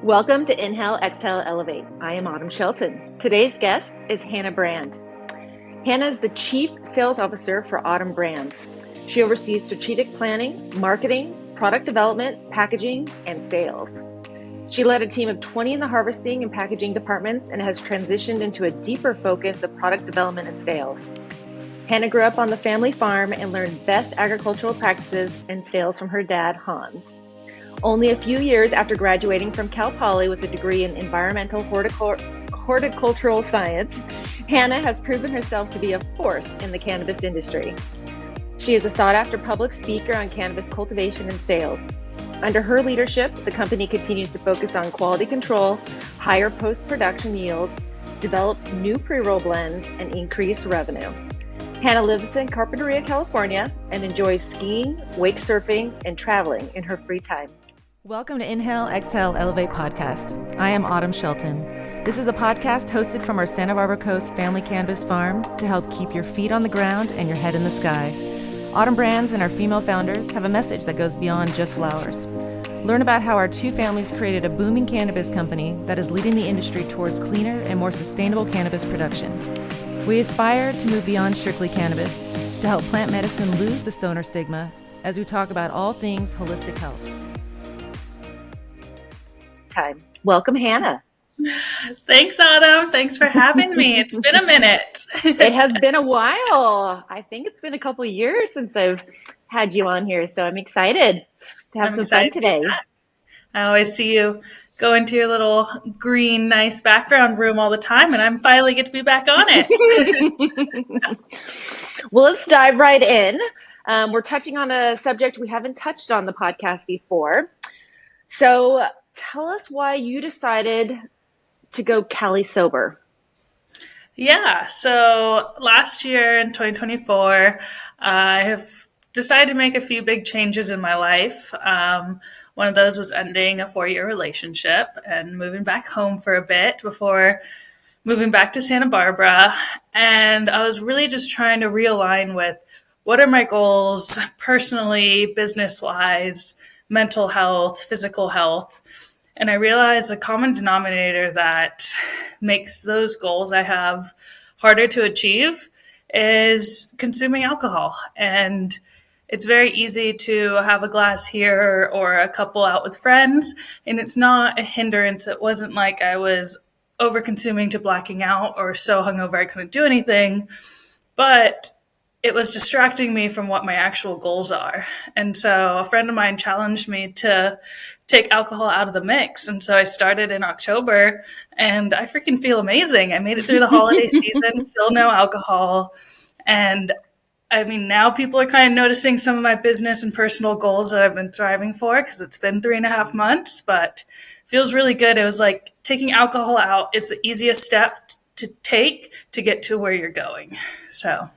Welcome to Inhale, Exhale, Elevate. I am Autumn Shelton. Today's guest is Hanna Brand. Hanna is the Chief Sales Officer for Autumn Brands. She oversees strategic planning, marketing, product development, packaging, and sales. She led a team of 20 in the harvesting and packaging departments and has transitioned into a deeper focus of product development and sales. Hanna grew up on the family farm and learned best agricultural practices and sales from her dad, Hans. Only a few years after graduating from Cal Poly with a degree in environmental horticultural science, Hanna has proven herself to be a force in the cannabis industry. She is a sought-after public speaker on cannabis cultivation and sales. Under her leadership, the company continues to focus on quality control, higher post-production yields, develop new pre-roll blends, and increase revenue. Hanna lives in Carpinteria, California, and enjoys skiing, wake surfing, and traveling in her free time. Welcome to Inhale, Exhale, Elevate podcast. I am Autumn Shelton. This is a podcast hosted from our Santa Barbara Coast family cannabis farm to help keep your feet on the ground and your head in the sky. Autumn Brands and our female founders have a message that goes beyond just flowers. Learn about how our two families created a booming cannabis company that is leading the industry towards cleaner and more sustainable cannabis production. We aspire to move beyond strictly cannabis to help plant medicine lose the stoner stigma as we talk about all things holistic health. Welcome, Hanna. Thanks, Autumn. Thanks for having me. It's been a minute. It has been a while. I think it's been a couple of years since I've had you on here, so I'm excited to have some fun today. I always see you go into your little green, nice background room all the time, and I'm finally get to be back on it. Well, let's dive right in. We're touching on a subject we haven't touched on the podcast before. So tell us why you decided to go Cali Sober. Yeah, so last year in 2024, I have decided to make a few big changes in my life. One of those was ending a 4-year relationship and moving back home for a bit before moving back to Santa Barbara. And I was really just trying to realign with what are my goals personally, business-wise, mental health, physical health. And I realized a common denominator that makes those goals I have harder to achieve is consuming alcohol. And it's very easy to have a glass here or a couple out with friends, and it's not a hindrance. It wasn't like I was over consuming to blacking out or so hungover I couldn't do anything, but it was distracting me from what my actual goals are. And so a friend of mine challenged me to take alcohol out of the mix. And so I started in October, and I freaking feel amazing. I made it through the holiday season, still no alcohol. And I mean, now people are kind of noticing some of my business and personal goals that I've been thriving for because it's been 3.5 months, but it feels really good. It was like taking alcohol out is the easiest step to take to get to where you're going. So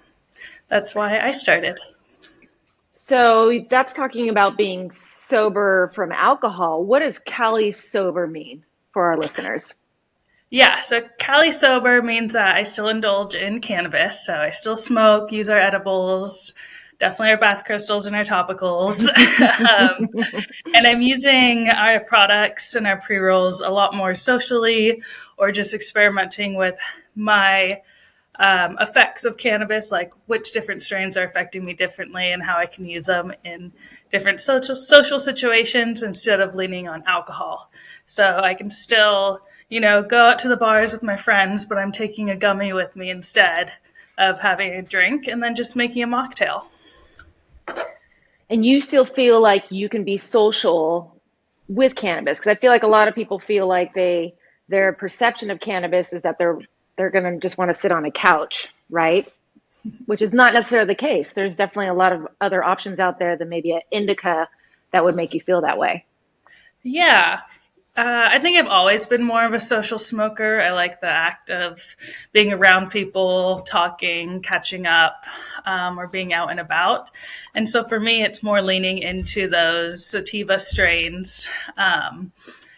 that's why I started. So that's talking about being sober from alcohol. What does Cali Sober mean for our listeners? Yeah, so Cali Sober means that I still indulge in cannabis. So I still smoke, use our edibles, definitely our bath crystals and our topicals. And I'm using our products and our pre-rolls a lot more socially or just experimenting with my effects of cannabis, like which different strains are affecting me differently and how I can use them in different social situations instead of leaning on alcohol. So I can still, go out to the bars with my friends, but I'm taking a gummy with me instead of having a drink and then just making a mocktail. And you still feel like you can be social with cannabis? Because I feel like a lot of people feel like their perception of cannabis is that they're going to just want to sit on a couch, right? Which is not necessarily the case. There's definitely a lot of other options out there than maybe an indica that would make you feel that way. Yeah. I think I've always been more of a social smoker. I like the act of being around people, talking, catching up, or being out and about. And so for me, it's more leaning into those sativa strains,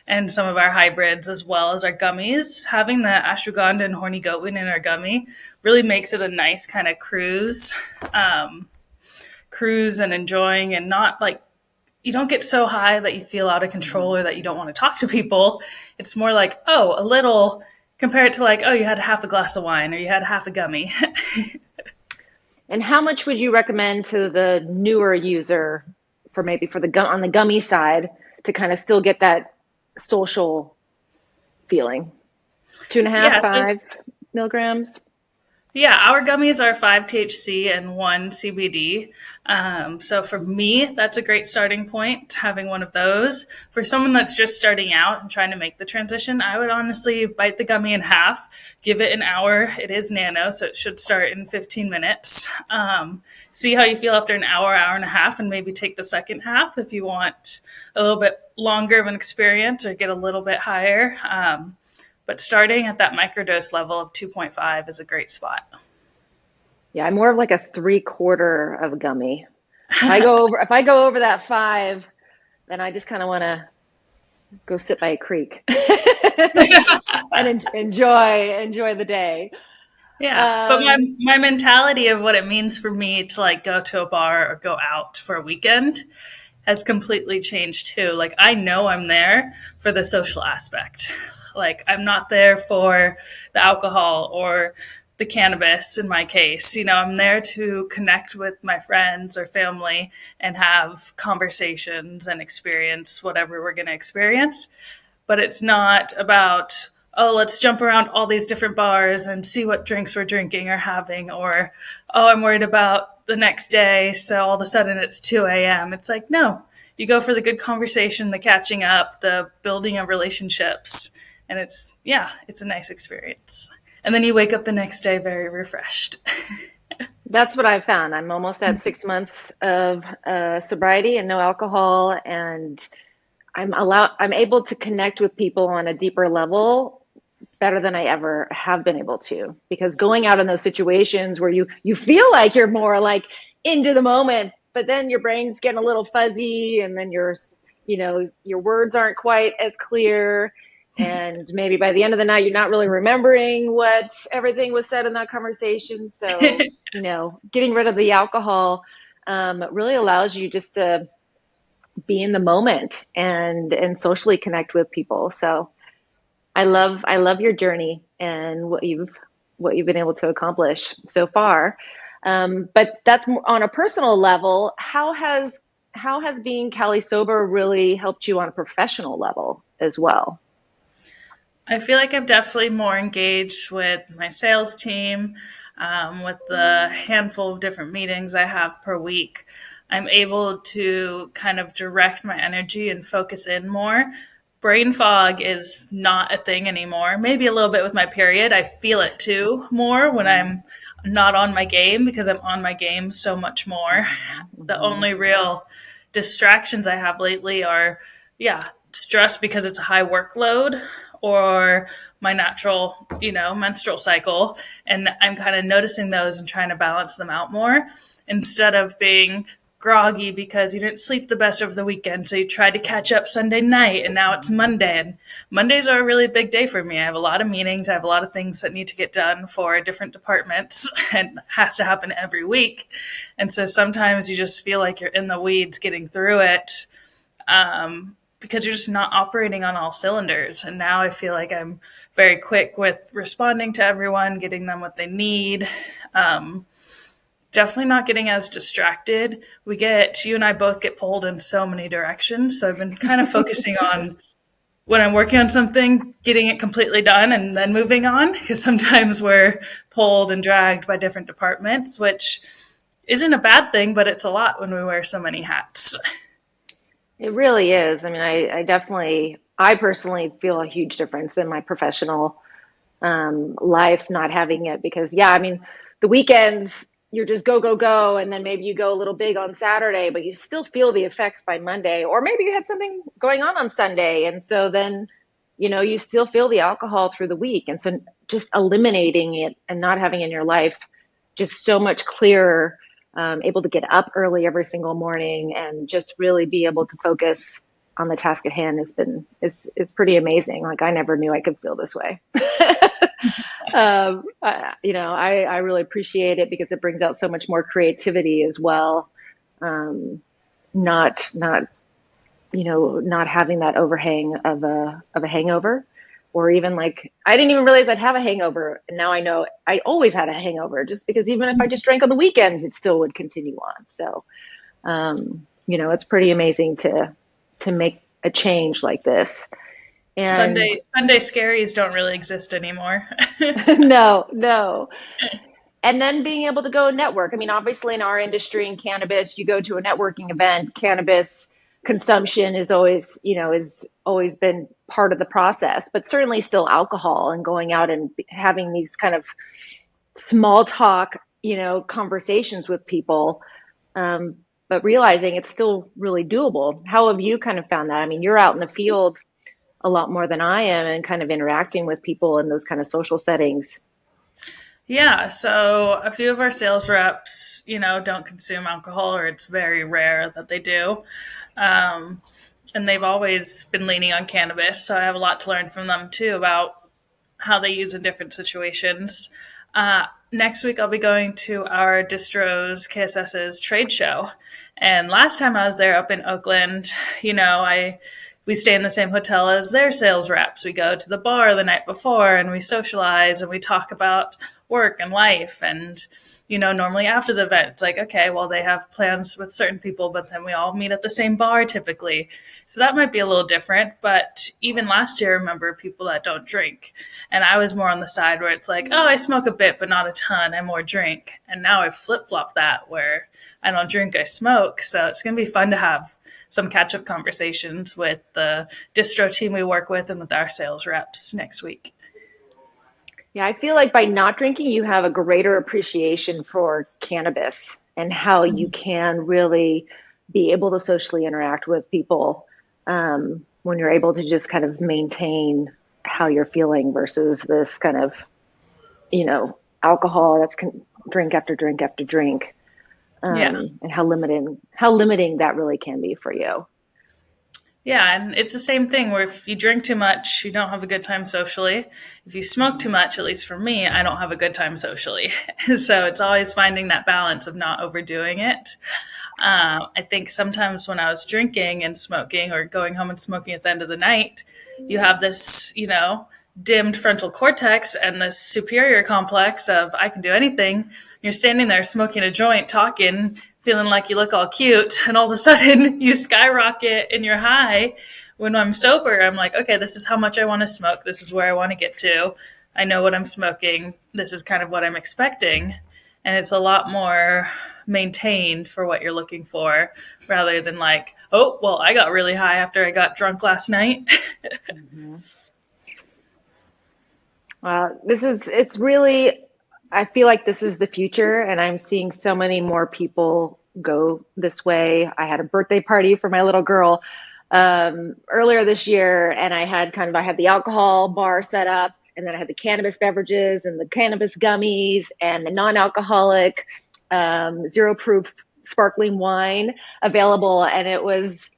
and some of our hybrids as well as our gummies. Having the ashwagandha and horny goatweed in our gummy really makes it a nice kind of cruise and enjoying and not like you don't get so high that you feel out of control or that you don't want to talk to people. It's more like, oh, a little, compare it to like, oh, you had half a glass of wine or you had half a gummy. And how much would you recommend to the newer user for maybe for the on the gummy side to kind of still get that social feeling? Two and a half, Yeah, so 5 milligrams? yeah, our gummies are 5 THC and 1 CBD. So for me, that's a great starting point, having one of those. For someone that's just starting out and trying to make the transition, I would honestly bite the gummy in half, give it an hour. It is nano, so it should start in 15 minutes. See how you feel after an hour, hour and a half, and maybe take the second half if you want a little bit longer of an experience or get a little bit higher. But starting at that microdose level of 2.5 is a great spot. Yeah, I'm more of like a 3/4 of a gummy. If I go over that 5, then I just kind of want to go sit by a creek and enjoy the day. Yeah, but Um, my mentality of what it means for me to like go to a bar or go out for a weekend has completely changed too. Like I know I'm there for the social aspect. Like I'm not there for the alcohol or the cannabis in my case. I'm there to connect with my friends or family and have conversations and experience whatever we're going to experience. But it's not about, oh, let's jump around all these different bars and see what drinks we're drinking or having, or, oh, I'm worried about the next day, so all of a sudden it's 2 a.m. It's like, no, you go for the good conversation, the catching up, the building of relationships. And it's a nice experience. And then you wake up the next day very refreshed. that's what I found. I'm almost at 6 months of sobriety and no alcohol, and I'm able to connect with people on a deeper level better than I ever have been able to. Because going out in those situations where you feel like you're more like into the moment, but then your brain's getting a little fuzzy, and then your words aren't quite as clear. And maybe by the end of the night, you're not really remembering what everything was said in that conversation. So, getting rid of the alcohol really allows you just to be in the moment and socially connect with people. So I love your journey and what you've been able to accomplish so far. But that's on a personal level. How has being Cali Sober really helped you on a professional level as well? I feel like I'm definitely more engaged with my sales team, with the handful of different meetings I have per week. I'm able to kind of direct my energy and focus in more. Brain fog is not a thing anymore. Maybe a little bit with my period. I feel it too more when I'm not on my game because I'm on my game so much more. The Mhm. only real distractions I have lately are, yeah, stress because it's a high workload or my natural, menstrual cycle. And I'm kind of noticing those and trying to balance them out more instead of being groggy because you didn't sleep the best over the weekend. So you tried to catch up Sunday night and now it's Monday. And Mondays are a really big day for me. I have a lot of meetings. I have a lot of things that need to get done for different departments and has to happen every week. And so sometimes you just feel like you're in the weeds getting through it. Because you're just not operating on all cylinders. And now I feel like I'm very quick with responding to everyone, getting them what they need. Definitely not getting as distracted. You and I both get pulled in so many directions. So I've been kind of focusing on when I'm working on something, getting it completely done and then moving on. Because sometimes we're pulled and dragged by different departments, which isn't a bad thing, but it's a lot when we wear so many hats. It really is. I mean, I personally feel a huge difference in my professional life not having it because, yeah, I mean, the weekends you're just go, go, go. And then maybe you go a little big on Saturday, but you still feel the effects by Monday. Or maybe you had something going on Sunday. And so then, you still feel the alcohol through the week. And so just eliminating it and not having it in your life, just so much clearer, able to get up early every single morning and just really be able to focus on the task at hand it's pretty amazing. Like I never knew I could feel this way. I really appreciate it because it brings out so much more creativity as well. Not not having that overhang of a hangover, or even like I didn't even realize I'd have a hangover, and now I know I always had a hangover, just because even if I just drank on the weekends, it still would continue on. So, it's pretty amazing to make a change like this. And Sunday scaries don't really exist anymore. no, no. And then being able to go network. I mean, obviously in our industry in cannabis, you go to a networking event, cannabis consumption is always been part of the process, but certainly still alcohol, and going out and having these kind of small talk, conversations with people, but realizing it's still really doable. How have you kind of found that? I mean, you're out in the field a lot more than I am, and kind of interacting with people in those kind of social settings. Yeah, so a few of our sales reps, don't consume alcohol, or it's very rare that they do. Um, and they've always been leaning on cannabis, so I have a lot to learn from them too about how they use in different situations. Next week, I'll be going to our distros KSS's trade show, and last time I was there up in Oakland, we stay in the same hotel as their sales reps. We go to the bar the night before, and we socialize, and we talk about work and life. And normally after the event, it's like, okay, well, they have plans with certain people, but then we all meet at the same bar typically. So that might be a little different. But even last year, I remember people that don't drink. And I was more on the side where it's like, oh, I smoke a bit, but not a ton. I more drink. And now I've flip-flopped that, where I don't drink, I smoke. So it's going to be fun to have some catch-up conversations with the distro team we work with and with our sales reps next week. Yeah, I feel like by not drinking, you have a greater appreciation for cannabis and how you can really be able to socially interact with people, when you're able to just kind of maintain how you're feeling versus this kind of, alcohol that's drink after drink after drink, Yeah. and how limiting that really can be for you. Yeah, and it's the same thing where if you drink too much, you don't have a good time socially. If you smoke too much, at least for me, I don't have a good time socially. So it's always finding that balance of not overdoing it. I think sometimes when I was drinking and smoking, or going home and smoking at the end of the night, you have this, dimmed frontal cortex and this superior complex of I can do anything. You're standing there smoking a joint, talking, feeling like you look all cute, and all of a sudden you skyrocket in your high. When I'm sober, I'm like, okay, this is how much I want to smoke. This is where I want to get to. I know what I'm smoking. This is kind of what I'm expecting. And it's a lot more maintained for what you're looking for, rather than like, oh, well, I got really high after I got drunk last night. Mm-hmm. It's really, I feel like this is the future, and I'm seeing so many more people go this way. I had a birthday party for my little girl earlier this year, and I had the alcohol bar set up, and then I had the cannabis beverages and the cannabis gummies and the non-alcoholic zero proof sparkling wine available, and it was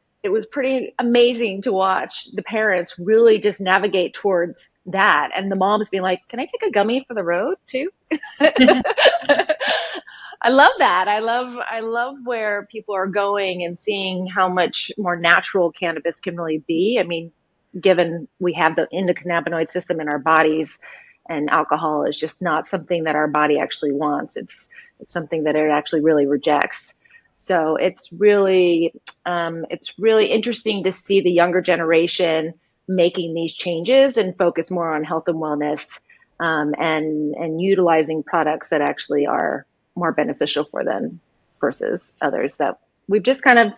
pretty amazing to watch the parents really just navigate towards that, and the moms being like, can I take a gummy for the road too? I love that. I love where people are going and seeing how much more natural cannabis can really be. I mean, given we have the endocannabinoid system in our bodies, and alcohol is just not something that our body actually wants. It's something that it actually really rejects. So it's really interesting to see the younger generation making these changes and focus more on health and wellness, and utilizing products that actually are more beneficial for them versus others that we've just kind of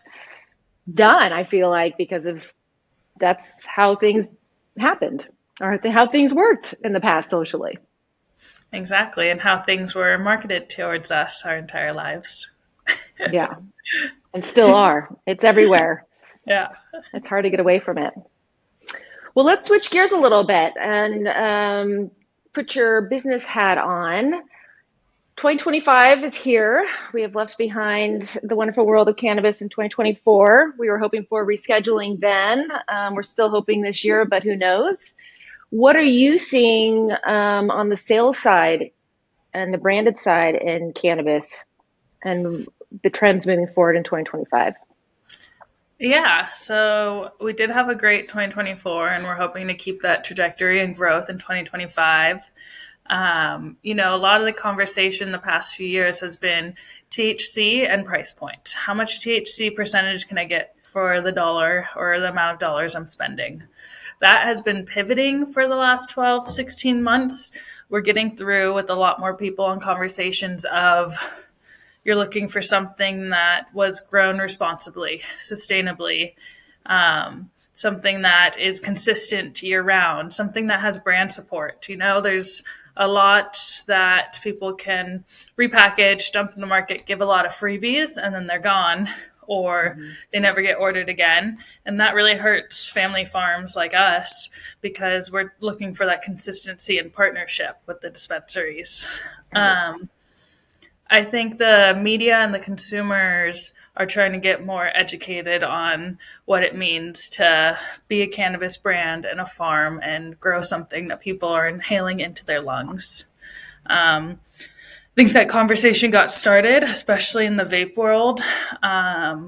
done, I feel like, because of that's how things happened, or how things worked in the past socially. Exactly, and how things were marketed towards us our entire lives. Yeah, and still are. It's everywhere. Yeah. It's hard to get away from it. Well, let's switch gears a little bit and put your business hat on. 2025 is here. We have left behind the wonderful world of cannabis in 2024. We were hoping for rescheduling then. We're still hoping this year, but who knows? What are you seeing on the sales side and the branded side in cannabis, and the trends moving forward in 2025? Yeah, so we did have a great 2024, and we're hoping to keep that trajectory and growth in 2025. A lot of the conversation the past few years has been THC and price point. How much THC percentage can I get for the dollar or the amount of dollars I'm spending? That has been pivoting for the last 12, 16 months. We're getting through with a lot more people on conversations of you're looking for something that was grown responsibly, sustainably, something that is consistent year round, something that has brand support. There's a lot that people can repackage, dump in the market, give a lot of freebies, and then they're gone or they never get ordered again. And that really hurts family farms like us because we're looking for that consistency and partnership with the dispensaries. I think the media and the consumers are trying to get more educated on what it means to be a cannabis brand and a farm and grow something that people are inhaling into their lungs. I think that conversation got started, especially in the vape world. I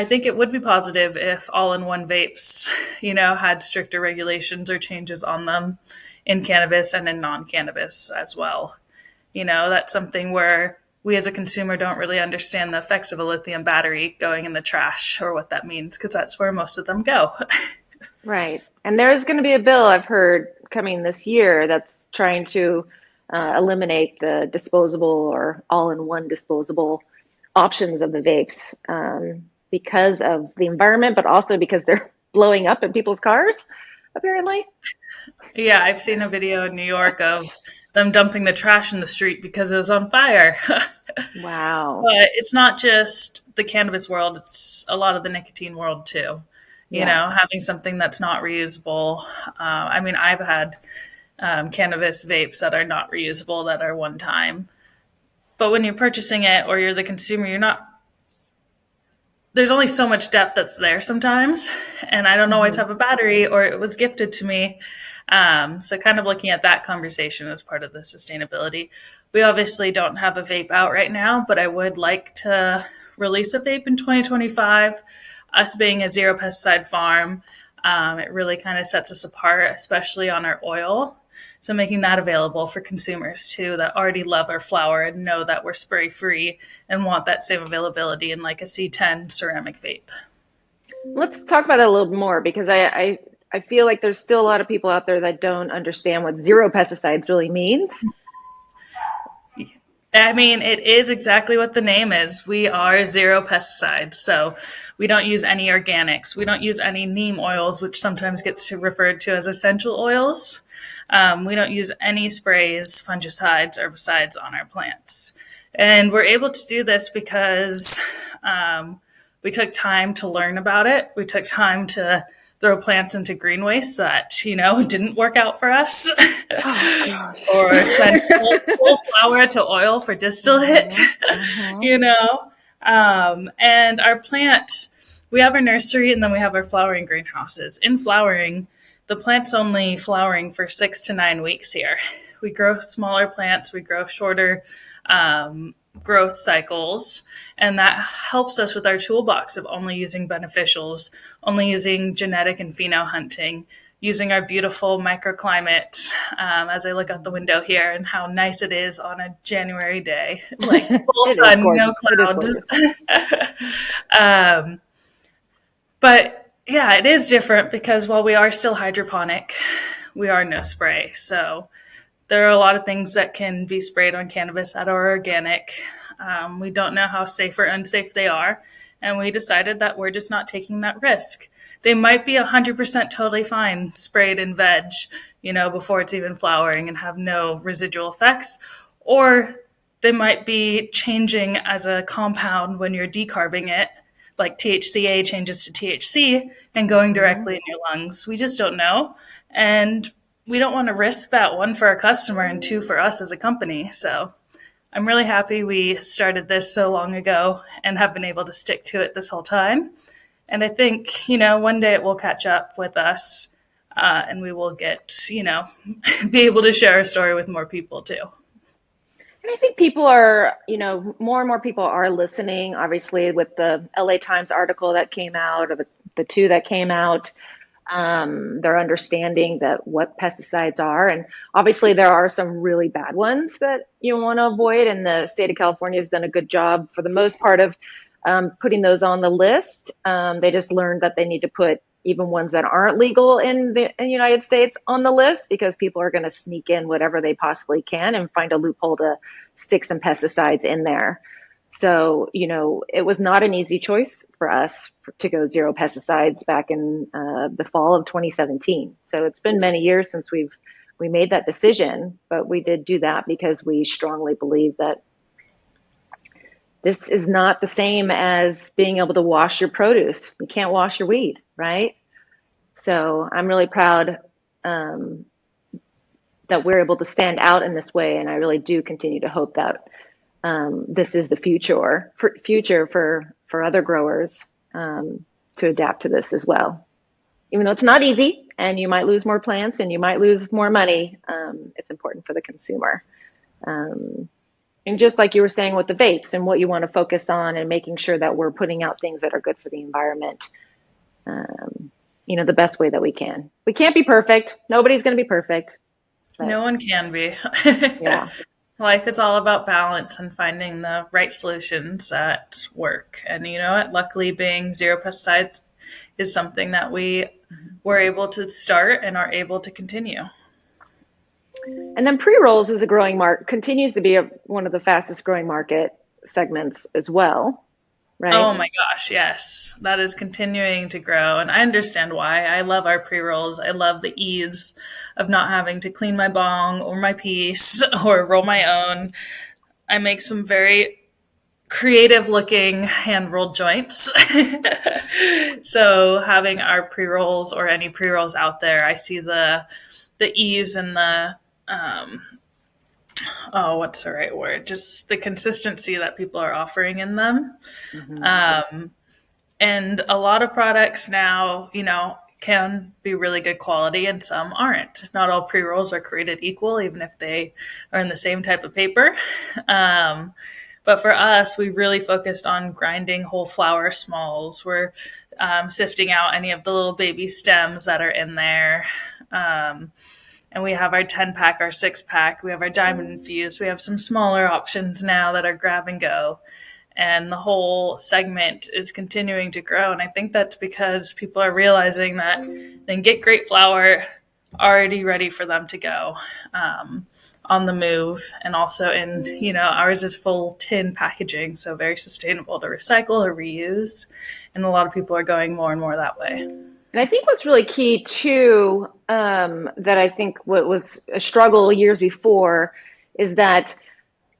think it would be positive if all-in-one vapes, had stricter regulations or changes on them in cannabis and in non-cannabis as well. That's something where we as a consumer don't really understand the effects of a lithium battery going in the trash or what that means because that's where most of them go. Right. And there is going to be a bill I've heard coming this year that's trying to eliminate the disposable or all-in-one disposable options of the vapes because of the environment, but also because they're blowing up in people's cars, apparently. Yeah, I've seen a video in New York of them dumping the trash in the street because it was on fire. Wow. But it's not just the cannabis world, it's a lot of the nicotine world too. Yeah. Having something that's not reusable. I've had cannabis vapes that are not reusable, that are one time. But when you're purchasing it or you're the consumer, there's only so much depth that's there sometimes. And I don't always have a battery or it was gifted to me. So kind of looking at that conversation as part of the sustainability. We obviously don't have a vape out right now, but I would like to release a vape in 2025. Us being a zero pesticide farm, it really kind of sets us apart, especially on our oil. So making that available for consumers too that already love our flower and know that we're spray free and want that same availability in like a C10 ceramic vape. Let's talk about that a little more because I feel like there's still a lot of people out there that don't understand what zero pesticides really means. It is exactly what the name is. We are zero pesticides. So we don't use any organics. We don't use any neem oils, which sometimes gets referred to as essential oils. We don't use any sprays, fungicides, herbicides on our plants. And we're able to do this because we took time to learn about it. We took time to throw plants into green waste that, didn't work out for us. Oh gosh. Or send full flower to oil for distillate, And our plant, we have our nursery and then we have our flowering greenhouses. In flowering, the plant's only flowering for 6 to 9 weeks here. We grow smaller plants, we grow shorter growth cycles, and that helps us with our toolbox of only using beneficials, only using genetic and pheno hunting, using our beautiful microclimate as I look out the window here and how nice it is on a January day, like full sun, no clouds. But yeah, it is different because while we are still hydroponic, we are no spray. So there are a lot of things that can be sprayed on cannabis that are organic. We don't know how safe or unsafe they are. And we decided that we're just not taking that risk. They might be 100% totally fine sprayed in veg, before it's even flowering and have no residual effects. Or they might be changing as a compound when you're decarbing it, like THCA changes to THC and going directly in your lungs. We just don't know. And we don't want to risk that, one, for our customer and two, for us as a company. So I'm really happy we started this so long ago and have been able to stick to it this whole time. And I think, one day it will catch up with us and we will get, be able to share our story with more people too. And I think people are, more and more people are listening, obviously, with the LA Times article that came out, or the two that came out. They're understanding that what pesticides are. And obviously, there are some really bad ones that you want to avoid. And the state of California has done a good job for the most part of putting those on the list. They just learned that they need to put even ones that aren't legal in the United States on the list, because people are going to sneak in whatever they possibly can and find a loophole to stick some pesticides in there. So, it was not an easy choice for us to go zero pesticides back in the fall of 2017. So it's been many years since we made that decision, but we did do that because we strongly believe that this is not the same as being able to wash your produce. You can't wash your weed, right? So I'm really proud that we're able to stand out in this way, and I really do continue to hope that this is the future for other growers to adapt to this as well. Even though it's not easy, and you might lose more plants and you might lose more money, it's important for the consumer. And just like you were saying with the vapes and what you want to focus on, and making sure that we're putting out things that are good for the environment, the best way that we can. We can't be perfect. Nobody's going to be perfect. But, no one can be. Yeah. Life is all about balance and finding the right solutions that work. And you know what? Luckily, being zero pesticides is something that we were able to start and are able to continue. And then pre-rolls is a growing market, continues to be one of the fastest growing market segments as well, right? Oh my gosh, yes. That is continuing to grow. And I understand why. I love our pre-rolls. I love the ease of not having to clean my bong or my piece or roll my own. I make some very creative looking hand rolled joints. So having our pre-rolls or any pre-rolls out there, I see the ease and the what's the right word? Just the consistency that people are offering in them. Mm-hmm. And a lot of products now, can be really good quality and some aren't. Not all pre-rolls are created equal, even if they are in the same type of paper. But for us, we really focused on grinding whole flower smalls. We're sifting out any of the little baby stems that are in there. And we have our 10-pack, our 6-pack. We have our diamond infused. We have some smaller options now that are grab and go. And the whole segment is continuing to grow. And I think that's because people are realizing that they can get great flower already ready for them to go on the move. And also ours is full tin packaging, so very sustainable to recycle or reuse. And a lot of people are going more and more that way. And I think what's really key too, that I think what was a struggle years before, is that,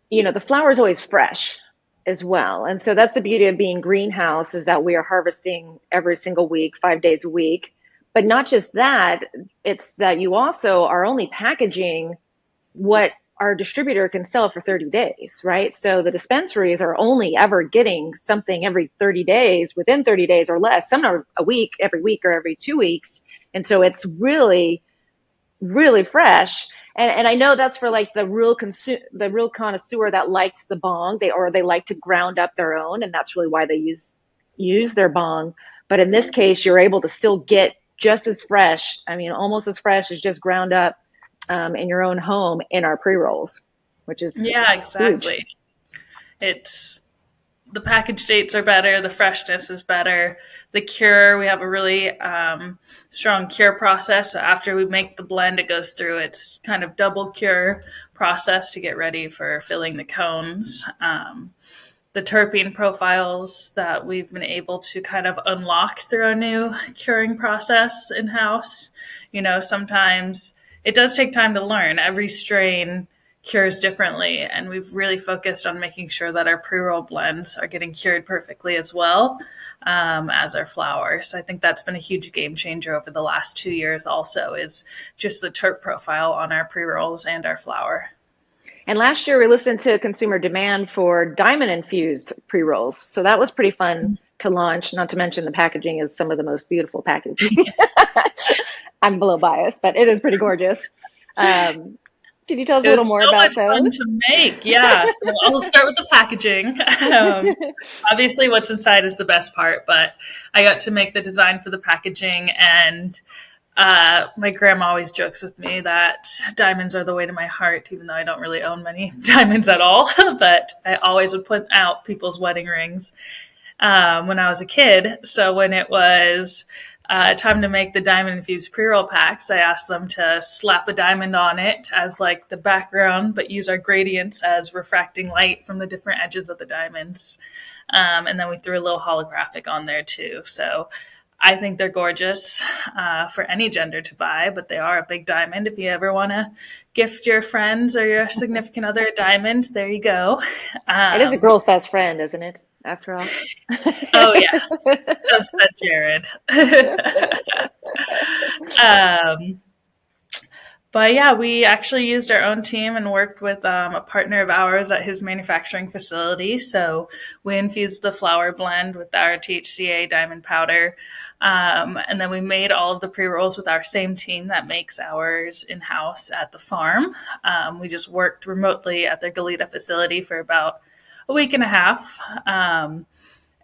the flower is always fresh as well. And so that's the beauty of being greenhouse, is that we are harvesting every single week, 5 days a week. But not just that, it's that you also are only packaging what our distributor can sell for 30 days, right? So the dispensaries are only ever getting something every 30 days, within 30 days or less. Some are a week, every week, or every 2 weeks. And so it's really, really fresh. And I know that's for like the real connoisseur that likes the bong, they like to ground up their own, and that's really why they use their bong. But in this case, you're able to still get just as fresh, almost as fresh as just ground up in your own home in our pre-rolls, which is exactly huge. It's the package dates are better, the freshness is better, the cure, we have a really strong cure process. So after we make the blend, it goes through its kind of double cure process to get ready for filling the cones. The terpene profiles that we've been able to kind of unlock through our new curing process in-house. Sometimes it does take time to learn. Every strain cures differently, and we've really focused on making sure that our pre-roll blends are getting cured perfectly as well as our flower. So I think that's been a huge game changer over the last 2 years also, is just the terp profile on our pre-rolls and our flower. And last year we listened to consumer demand for diamond infused pre-rolls. So that was pretty fun to launch, not to mention the packaging is some of the most beautiful packaging. I'm a little biased, but it is pretty gorgeous. Can you tell us a It was little more so about much fun those? to make. Yeah. So I'll start with the packaging. Obviously, what's inside is the best part, but I got to make the design for the packaging. And my grandma always jokes with me that diamonds are the way to my heart, even though I don't really own many diamonds at all. But I always would put out people's wedding rings when I was a kid. So when it was time to make the diamond infused pre-roll packs, I asked them to slap a diamond on it as like the background, but use our gradients as refracting light from the different edges of the diamonds. And then we threw a little holographic on there too. So I think they're gorgeous for any gender to buy, but they are a big diamond. If you ever want to gift your friends or your significant other a diamond, there you go. It is a girl's best friend, isn't it? After all. Oh, yes. So said Jared. um, but yeah, we actually used our own team and worked with a partner of ours at his manufacturing facility. So we infused the flower blend with our THCA diamond powder. And then we made all of the pre-rolls with our same team that makes ours in-house at the farm. We just worked remotely at their Goleta facility for about a week and a half.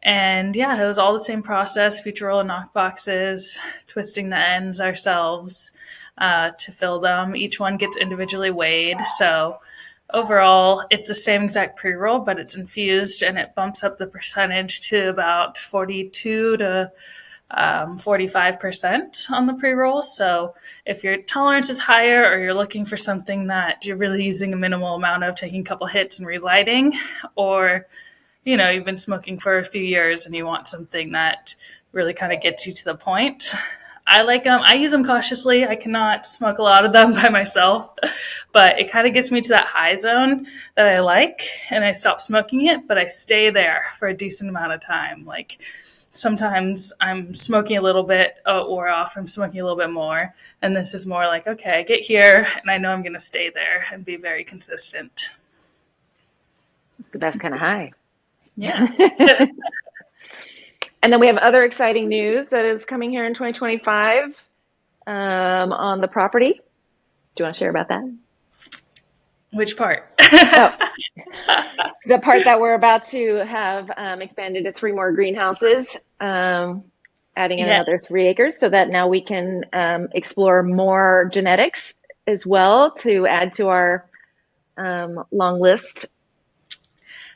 And yeah, it was all the same process, future roll and knock boxes, twisting the ends ourselves to fill them. Each one gets individually weighed. So overall, it's the same exact pre-roll, but it's infused and it bumps up the percentage to about 42 to 45% on the pre-roll. So if your tolerance is higher or you're looking for something that you're really using a minimal amount of, taking a couple hits and relighting, or you've been smoking for a few years and you want something that really kind of gets you to the point. I like them. I use them cautiously. I cannot smoke a lot of them by myself, but it kind of gets me to that high zone that I like, and I stop smoking it, but I stay there for a decent amount of time. Like sometimes I'm smoking a little bit, or off, I'm smoking a little bit more, and this is more like, okay, I get here, and I know I'm going to stay there and be very consistent. It's the best kind of high. Yeah. And then we have other exciting news that is coming here in 2025 on the property. Do you want to share about that? Which part? The part that we're about to have expanded to 3 more greenhouses, adding in another 3 acres, so that now we can explore more genetics as well to add to our long list.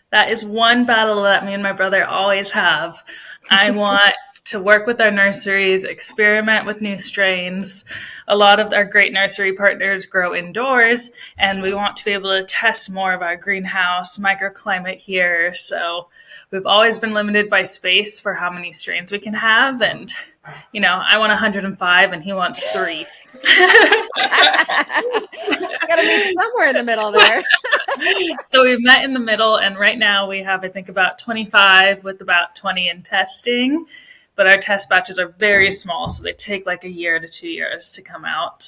That is one battle that me and my brother always have. I want to work with our nurseries, experiment with new strains. A lot of our great nursery partners grow indoors, and we want to be able to test more of our greenhouse microclimate here. So we've always been limited by space for how many strains we can have. And, I want 105 and he wants 3. Gotta meet somewhere in the middle there. So we've met in the middle, and right now we have, I think, about 25 with about 20 in testing. But our test batches are very small, so they take like a year to 2 years to come out.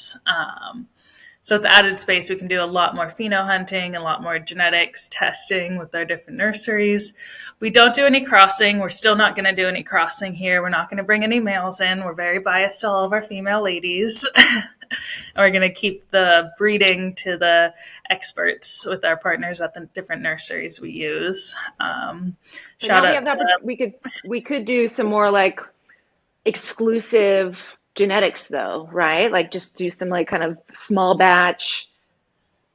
So with the added space, we can do a lot more pheno hunting, a lot more genetics testing with our different nurseries. We don't do any crossing. We're still not going to do any crossing here. We're not going to bring any males in. We're very biased to all of our female ladies. We're going to keep the breeding to the experts with our partners at the different nurseries we use. Shout out to we could do some more like exclusive genetics though, right? Like just do some like kind of small batch,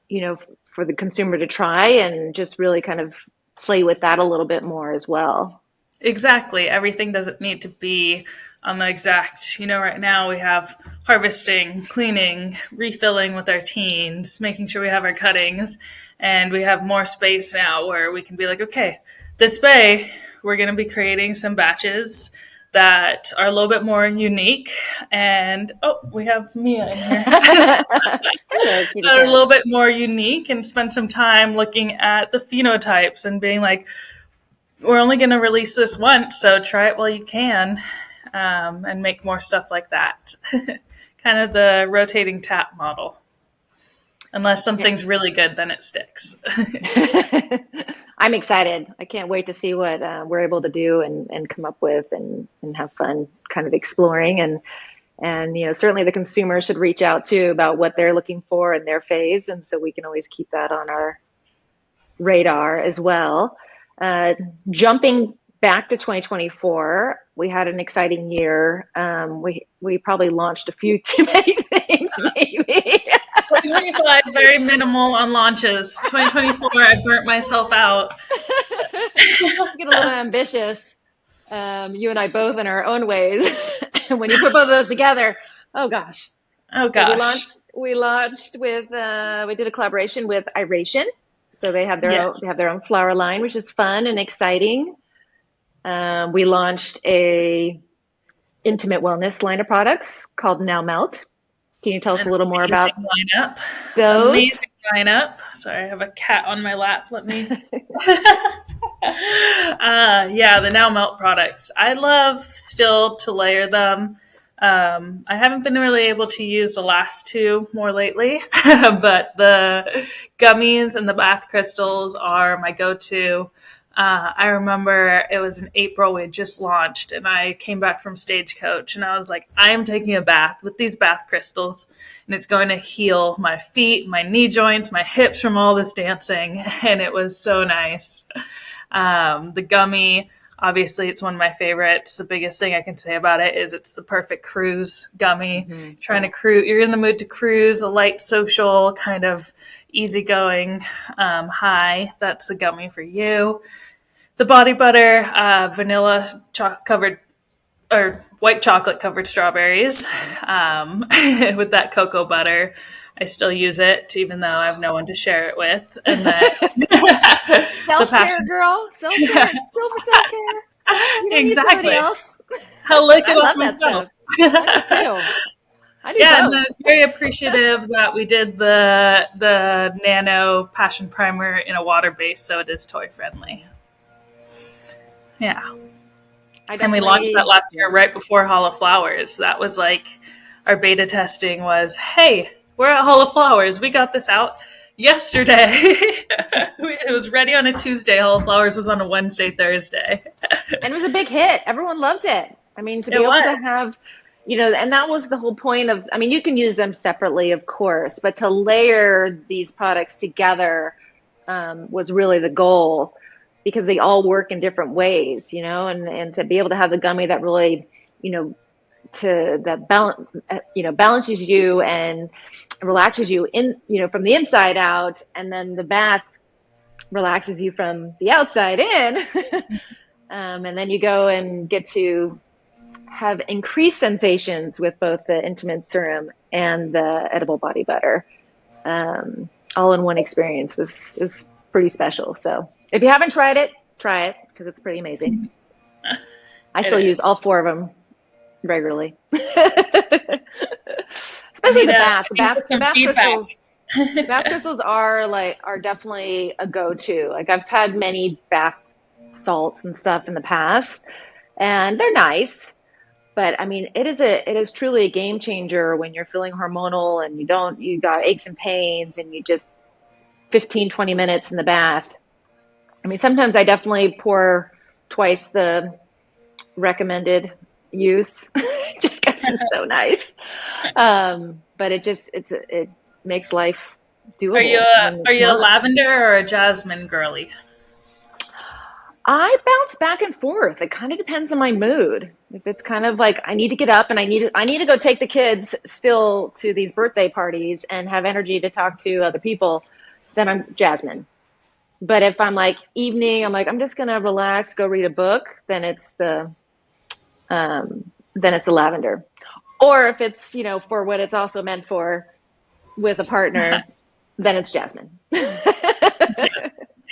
for the consumer to try and just really kind of play with that a little bit more as well. Exactly. Everything doesn't need to be on the exact, right now we have harvesting, cleaning, refilling with our teens, making sure we have our cuttings, and we have more space now where we can be like, okay, this bay, we're going to be creating some batches that are a little bit more unique. And, we have Mia in here. Are a little bit more unique, and spend some time looking at the phenotypes and being like, we're only going to release this once, so try it while you can, and make more stuff like that. Kind of the rotating tap model. Unless something's really good, then it sticks. I'm excited. I can't wait to see what we're able to do and come up with and have fun kind of exploring. And And, certainly the consumer should reach out too about what they're looking for in their phase. And so we can always keep that on our radar as well. Jumping back to 2024, we had an exciting year. We probably launched a few too many things, maybe. 2025, very minimal on launches. 2024, I burnt myself out. Get a little ambitious. You and I both in our own ways. When you put both of those together, oh gosh. Oh So gosh. we launched with we did a collaboration with Iration. So they have their own flower line, which is fun and exciting. We launched a intimate wellness line of products called Now Melt. Can you tell us a little more about lineup? those? Amazing lineup. Sorry, I have a cat on my lap. Let me. The Now Melt products. I love still to layer them. I haven't been really able to use the last two more lately, but the gummies and the bath crystals are my go-to. I remember it was in April, we had just launched, and I came back from Stagecoach, and I was like, I am taking a bath with these bath crystals, and it's going to heal my feet, my knee joints, my hips from all this dancing, and it was so nice. The gummy, obviously, it's one of my favorites. The biggest thing I can say about it is it's the perfect cruise gummy. Mm-hmm. Trying to cruise, you're in the mood to cruise, a light social, kind of easygoing high. That's the gummy for you. The body butter, vanilla covered or white chocolate covered strawberries with that cocoa butter. I still use it, even though I have no one to share it with. And then self-care, girl. Self-care. Self-care. You don't need somebody else. I'll lick it off myself. I do too. I do and I was very appreciative that we did the Nano Passion Primer in a water base, so it is toy friendly. Yeah. And we launched that last year right before Hall of Flowers. That was like our beta testing was, hey, we're at Hall of Flowers. We got this out yesterday. It was ready on a Tuesday. Hall of Flowers was on a Wednesday, Thursday. And it was a big hit. Everyone loved it. I mean, to be able to have, and that was the whole point of, I mean, you can use them separately, of course, but to layer these products together was really the goal, because they all work in different ways, and to be able to have the gummy that really, balances you and relaxes you from the inside out, and then the bath relaxes you from the outside in. And then you go and get to have increased sensations with both the intimate serum and the edible body butter. All in one experience is pretty special. So if you haven't tried it, try it, because it's pretty amazing. I still use all four of them regularly. Especially the bath crystals. Bath crystals are definitely a go-to. Like, I've had many bath salts and stuff in the past, and they're nice, but I mean, it is truly a game changer when you're feeling hormonal and you got aches and pains, and you just 15-20 minutes in the bath. I mean, sometimes I definitely pour twice the recommended use just because it's so nice. But it makes life doable. Are you a lavender or a jasmine girly? I bounce back and forth. It kind of depends on my mood. If it's kind of like I need to get up and I need to go take the kids still to these birthday parties and have energy to talk to other people, then I'm jasmine. But if I'm like evening, I'm like, I'm just gonna relax, go read a book, then it's the lavender. Or if it's for what it's also meant for, with a partner, then it's jasmine. Yeah,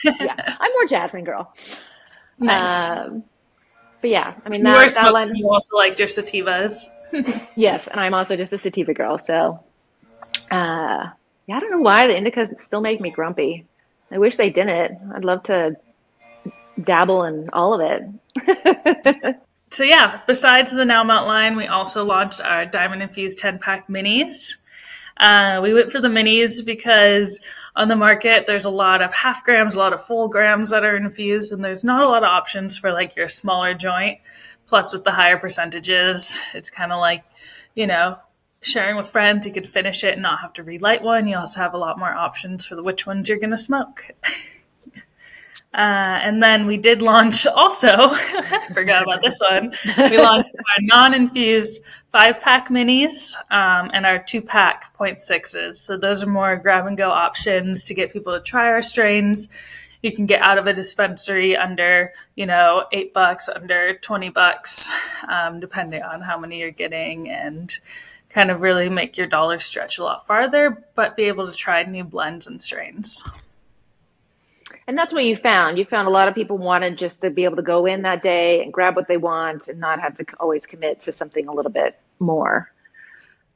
I'm more jasmine girl. Nice. But yeah, I mean, that line. You also liked your sativas. Yes, and I'm also just a sativa girl. So, I don't know why the indicas still make me grumpy. I wish they didn't. I'd love to dabble in all of it. So yeah, besides the Now Melt line, we also launched our Diamond Infused 10-pack minis. We went for the minis because on the market, there's a lot of half grams, a lot of full grams that are infused, and there's not a lot of options for like your smaller joint. Plus, with the higher percentages, it's kind of like sharing with friends. You can finish it and not have to relight one. You also have a lot more options for which ones you're going to smoke. And then we did launch also, I forgot about this one. We launched our non-infused 5-pack minis and our 2-pack 0.6s. So those are more grab and go options to get people to try our strains. You can get out of a dispensary under, $8, under $20, depending on how many you're getting, and kind of really make your dollar stretch a lot farther, but be able to try new blends and strains. And that's what you found. You found a lot of people wanted just to be able to go in that day and grab what they want and not have to always commit to something a little bit more.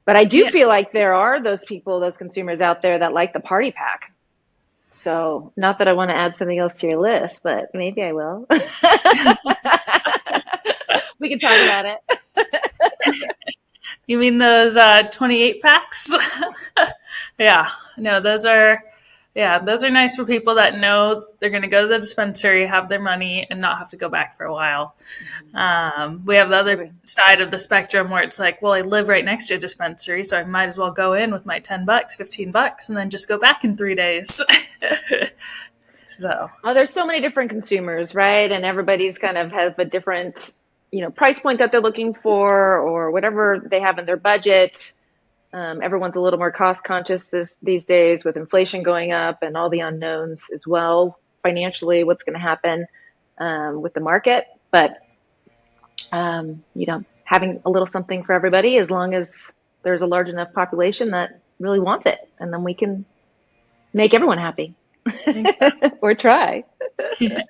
But I do feel like there are those people, those consumers out there that like the party pack. So not that I want to add something else to your list, but maybe I will. We can talk about it. You mean those 28 packs? Yeah, no, those are nice for people that know they're going to go to the dispensary, have their money, and not have to go back for a while. We have the other side of the spectrum where it's like, well, I live right next to a dispensary, so I might as well go in with my $10, $15, and then just go back in 3 days. So, well, there's so many different consumers, right? And everybody's kind of have a different, price point that they're looking for, or whatever they have in their budget. Everyone's a little more cost conscious these days with inflation going up and all the unknowns as well, financially, what's going to happen with the market. But, having a little something for everybody, as long as there's a large enough population that really wants it. And then we can make everyone happy. Or try. yeah.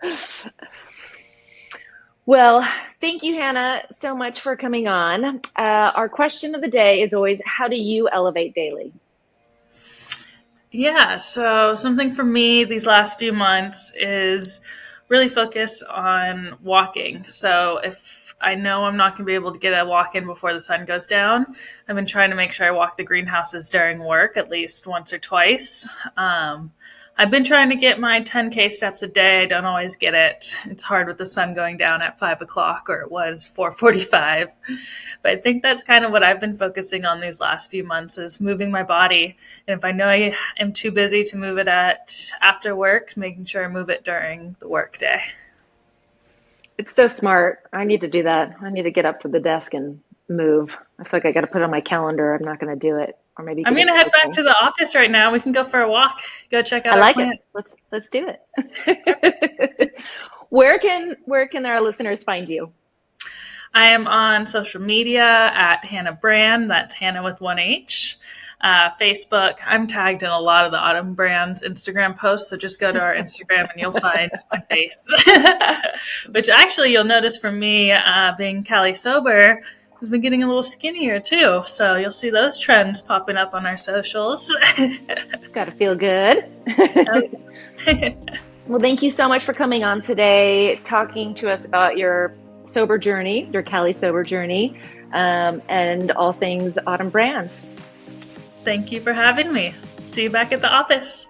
Well, thank you, Hanna, so much for coming on. Our question of the day is always, how do you elevate daily? Yeah, so something for me these last few months is really focus on walking. So if I know I'm not going to be able to get a walk in before the sun goes down, I've been trying to make sure I walk the greenhouses during work at least once or twice. I've been trying to get my 10K steps a day. I don't always get it. It's hard with the sun going down at 5 o'clock, or it was 4:45. But I think that's kind of what I've been focusing on these last few months, is moving my body. And if I know I am too busy to move it after work, making sure I move it during the work day. It's so smart. I need to do that. I need to get up from the desk and move. I feel like I got to put it on my calendar. I'm not going to do it. Or maybe I'm going to head back to the office right now. We can go for a walk. Go check out our plant. Let's do it. Where can our listeners find you? I am on social media at Hanna Brand. That's Hanna with 1H. Facebook. I'm tagged in a lot of the Autumn Brand's Instagram posts, so just go to our Instagram and you'll find my face. Which actually you'll notice from me being Cali Sober, has been getting a little skinnier too. So you'll see those trends popping up on our socials. Gotta feel good. Well, thank you so much for coming on today, talking to us about your sober journey, your Cali Sober journey, and all things Autumn Brands. Thank you for having me. See you back at the office.